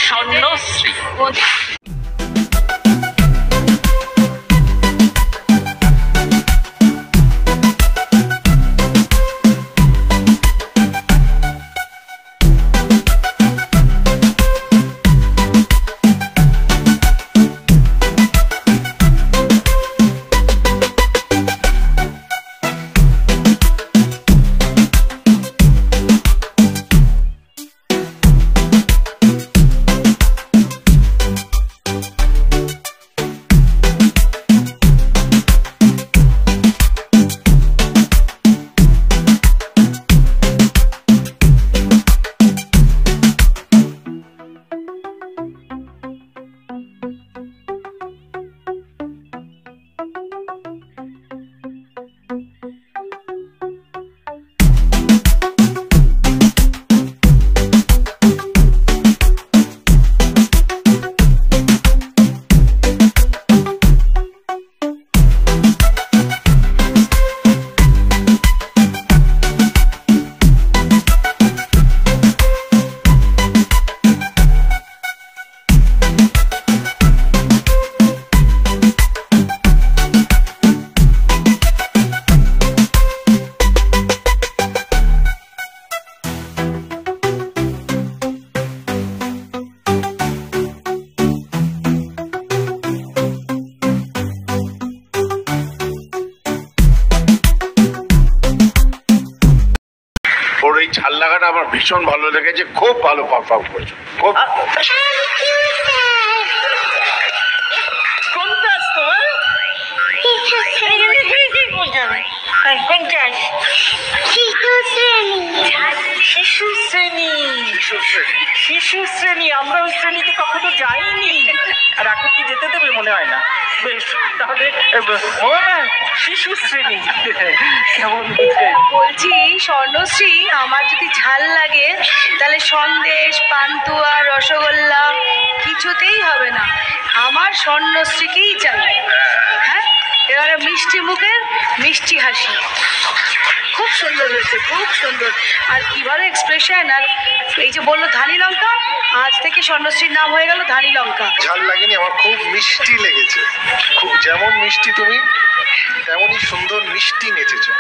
স্বর্ণশ্রী। ওর এই ঝাল লাগাটা আমার ভীষণ ভালো লেগেছে, খুব ভালো পারফর্ম করেছে, খুব শিশু শ্রেণী। আমরা ওই শ্রেণীতে কখনো যাইনি, আর এখন কি যেতে দেবে মনে হয় না। বেশ, তাহলে শিশু শ্রেণী কেমন বলছি স্বর্ণশ্রী, আমার যদি ঝাল লাগে তাহলে সন্দেশ, পান্তুয়া, রসগোল্লা কিছুতেই হবে না, আমার স্বর্ণশ্রীকেই চাই। হ্যাঁ, এবারে মিষ্টি মুখের মিষ্টি হাসি, খুব সুন্দর হয়েছে, খুব সুন্দর। আর কিভাবে এক্সপ্রেশন, আর এই যে বললো ধানি লঙ্কা, আজ থেকে স্বর্ণশ্রীর নাম হয়ে গেল ধানি লঙ্কা। ঝাল লাগেনি, আমার খুব মিষ্টি লেগেছে, খুব যেমন মিষ্টি তুমি তেমনই সুন্দর মিষ্টি নেচেছো।